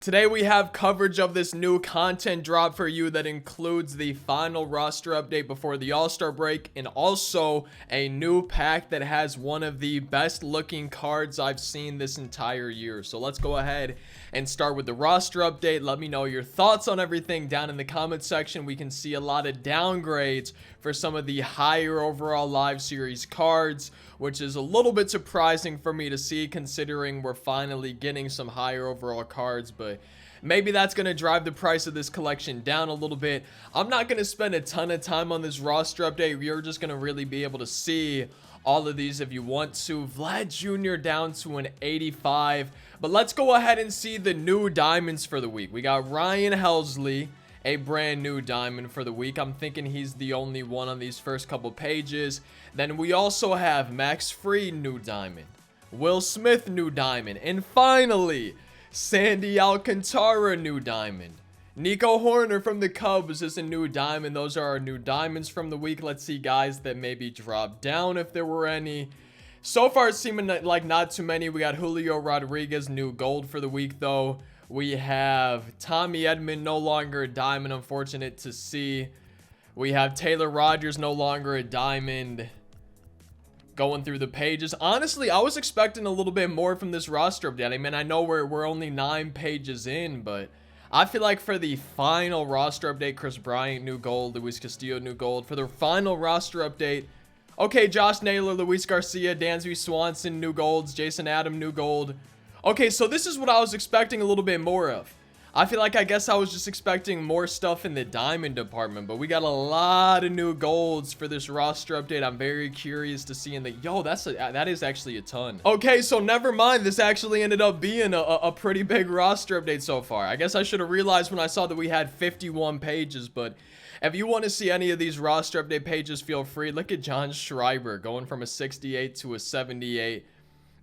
Today we have coverage of this new content drop for you that includes the final roster update before the All-Star break and also a new pack that has one of the best looking cards I've seen this entire year. So let's go ahead and start with the roster update. Let me know your thoughts on everything down in the comment section. We can see a lot of downgrades for some of the higher overall live series cards, which is a little bit surprising for me to see considering we're finally getting some higher overall cards, but maybe that's going to drive the price of this collection down a little bit. I'm not going to spend a ton of time on this roster update. You're just going to really be able to see all of these if you want to. Vlad Jr. down to an 85, but let's go ahead and see the new diamonds for the week. We got Ryan Helsley, a brand new diamond for the week. I'm thinking he's the only one on these first couple pages. Then we also have Max Fried, new diamond, Will Smith, new diamond, and finally Sandy Alcantara, new diamond. Nico Horner from the Cubs is a new diamond. Those are our new diamonds from the week. Let's see guys that maybe dropped down if there were any. So far it's seeming like not too many. We got Julio Rodriguez, new gold for the week though. We have Tommy Edman, no longer a diamond, unfortunate to see. We have Taylor Rogers, no longer a diamond. Going through the pages, honestly I was expecting a little bit more from this roster update. I mean, I know we're only 9 pages in, but I feel like for the final roster update, Chris Bryant, new gold, Luis Castillo, new gold. For the final roster update, okay, Josh Naylor, Luis Garcia, Dansby Swanson, new golds, Jason Adam, new gold. Okay, so this is what I was expecting a little bit more of. I feel like I guess I was just expecting more stuff in the diamond department, but we got a lot of new golds for this roster update. I'm very curious to see in the that is actually a ton. Okay, so never mind, this actually ended up being a pretty big roster update so far. I guess I should have realized when I saw that we had 51 pages, but if you want to see any of these roster update pages, feel free. Look at John Schreiber going from a 68 to a 78.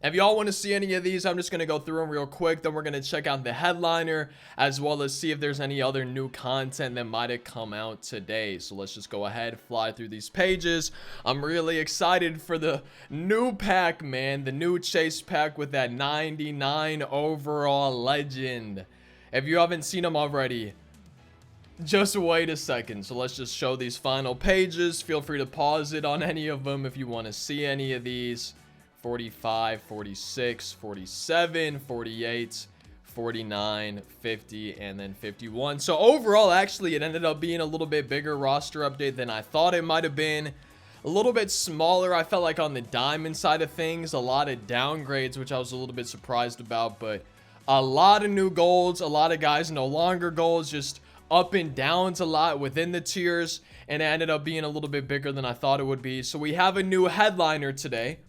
If y'all want to see any of these, I'm just going to go through them real quick. Then we're going to check out the headliner as well as see if there's any other new content that might have come out today. So let's just go ahead, fly through these pages. I'm really excited for the new pack, man. The new chase pack with that 99 overall legend. If you haven't seen them already, just wait a second. So let's just show these final pages. Feel free to pause it on any of them if you want to see any of these. 45, 46, 47, 48, 49, 50, and then 51. So overall, actually, it ended up being a little bit bigger roster update than I thought it might have been. A little bit smaller, I felt like, on the diamond side of things. A lot of downgrades, which I was a little bit surprised about. But a lot of new golds, a lot of guys no longer golds, just up and downs a lot within the tiers. And it ended up being a little bit bigger than I thought it would be. So we have a new headliner today.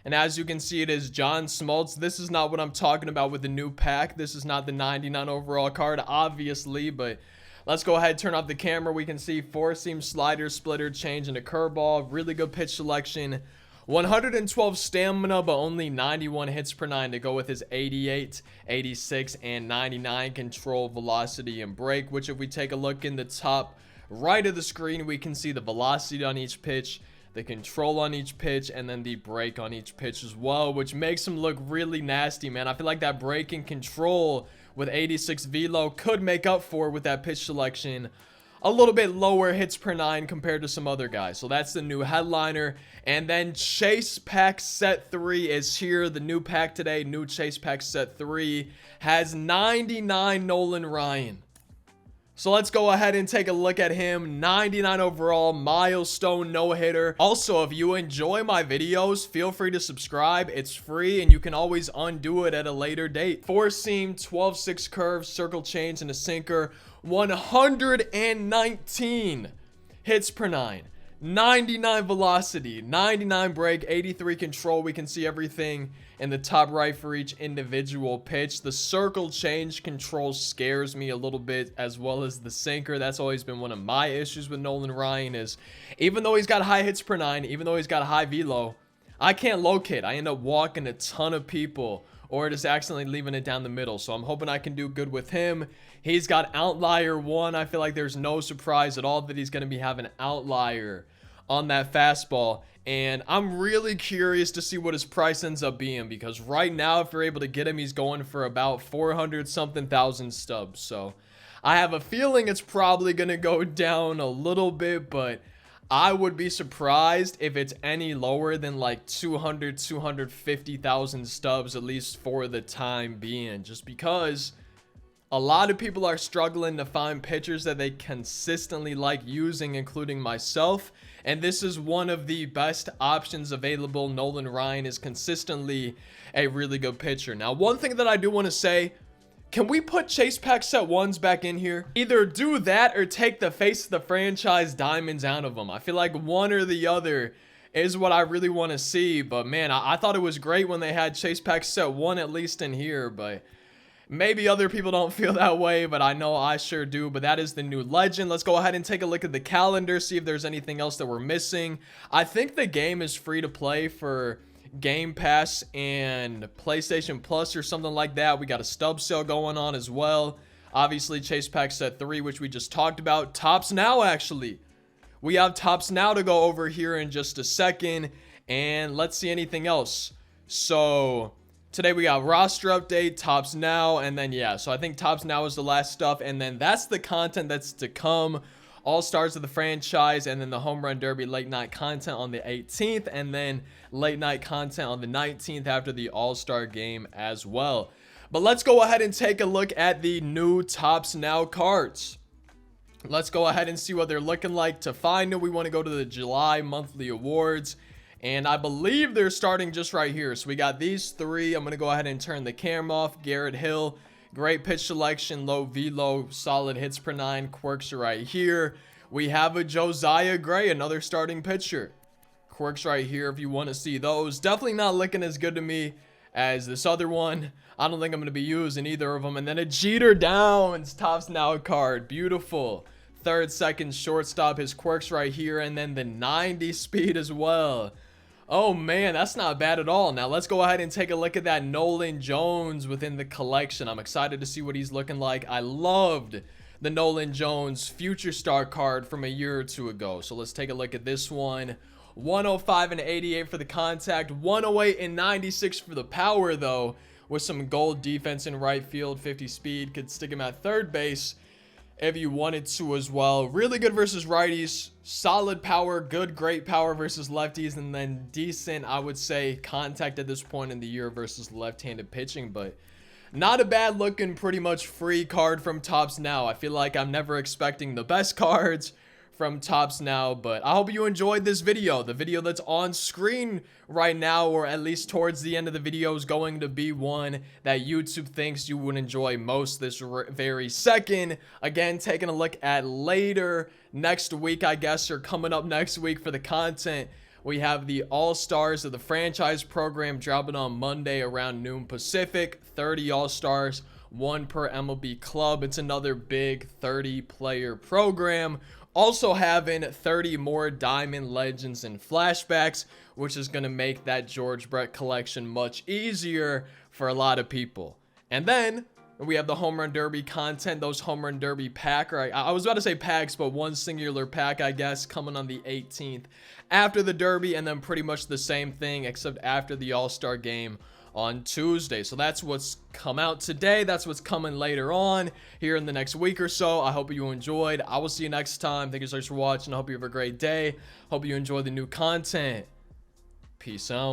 And as you can see, it is John Smoltz. This is not what I'm talking about with the new pack. This is not the 99 overall card, obviously. But let's go ahead, turn off the camera. We can see 4-seam slider, splitter, change, and a curveball. Really good pitch selection. 112 stamina, but only 91 hits per 9 to go with his 88, 86, and 99 control, velocity, and break. Which if we take a look in the top right of the screen, we can see the velocity on each pitch, the control on each pitch, and then the break on each pitch as well, which makes him look really nasty, man. I feel like that break and control with 86 velo could make up for with that pitch selection. A little bit lower hits per 9 compared to some other guys. So that's the new headliner. And then Chase Pack Set 3 is here. The new pack today, new Chase Pack Set 3, has 99 Nolan Ryan. So let's go ahead and take a look at him. 99 overall, milestone no-hitter. Also, if you enjoy my videos, feel free to subscribe. It's free and you can always undo it at a later date. 4-seam, 12-6 curve, circle change, and a sinker. 119 hits per 9. 99 velocity, 99 break, 83 control. We can see everything in the top right for each individual pitch. The circle change control scares me a little bit, as well as the sinker. That's always been one of my issues with Nolan Ryan, is even though he's got high hits per 9, even though he's got high velo, I can't locate. I end up walking a ton of people or just accidentally leaving it down the middle. So I'm hoping I can do good with him. He's got outlier 1. I feel like there's no surprise at all that he's going to be having outlier on that fastball. And I'm really curious to see what his price ends up being, because right now, if you're able to get him, he's going for about 400 something thousand stubs. So I have a feeling it's probably going to go down a little bit, but I would be surprised if it's any lower than like 250,000 stubs, at least for the time being, just because a lot of people are struggling to find pitchers that they consistently like using, including myself. And this is one of the best options available. Nolan Ryan is consistently a really good pitcher. Now, one thing that I do want to say, can we put Chase Pack set ones back in here? Either do that or take the face of the franchise diamonds out of them. I feel like one or the other is what I really want to see. But man, I thought it was great when they had Chase Pack set one at least in here. But maybe other people don't feel that way, but I know I sure do. But that is the new legend. Let's go ahead and take a look at the calendar, see if there's anything else that we're missing. I think the game is free to play for Game Pass and PlayStation Plus or something like that. We got a stub sale going on as well. Obviously, Chase Pack set 3, which we just talked about. Tops Now, actually. We have Tops Now to go over here in just a second. And let's see anything else. So today we got roster update, Tops Now, and then yeah, so I think Tops Now is the last stuff, and then that's the content that's to come. All stars of the franchise, and then the home run derby late night content on the 18th, and then late night content on the 19th after the all-star game as well. But let's go ahead and take a look at the new Tops Now cards. Let's go ahead and see what they're looking like. To find it, we want to go to the July monthly awards, and I believe they're starting just right here. So we got these 3. I'm going to go ahead and turn the camera off. Garrett Hill, great pitch selection, low velo, solid hits per 9. Quirks are right here. We have a Josiah Gray, another starting pitcher. Quirks right here if you want to see those. Definitely not looking as good to me as this other one. I don't think I'm going to be using either of them. And then a Jeter Downs Tops Now card. Beautiful. Third, second, shortstop. His quirks right here. And then the 90 speed as well. Oh man, that's not bad at all. Now let's go ahead and take a look at that Nolan Jones within the collection. I'm excited to see what he's looking like. I loved the Nolan Jones Future Star card from a year or two ago. So let's take a look at this one. 105 and 88 for the contact, 108 and 96 for the power though, with some gold defense in right field, 50 speed, could stick him at third base if you wanted to as well. Really good versus righties, solid power, great power versus lefties, and then decent, I would say, contact at this point in the year versus left-handed pitching. But not a bad looking, pretty much free card from Tops Now. I feel like I'm never expecting the best cards from Tops Now, but I hope you enjoyed this video. The video that's on screen right now, or at least towards the end of the video, is going to be one that YouTube thinks you would enjoy most this very second. Again, taking a look at later next week, I guess, or coming up next week for the content. We have the All-Stars of the franchise program dropping on Monday around noon Pacific. 30 All-Stars, 1 per MLB club. It's another big 30-player program. Also having 30 more Diamond Legends and Flashbacks, which is going to make that George Brett collection much easier for a lot of people. And then we have the Home Run Derby content, those Home Run Derby pack, or I was about to say packs, but one singular pack, I guess, coming on the 18th after the Derby, and then pretty much the same thing except after the All-Star game on Tuesday. So that's what's come out today. That's what's coming later on here in the next week or so. I hope you enjoyed. I will see you next time. Thank you so much for watching. I hope you have a great day. Hope you enjoy the new content. Peace out.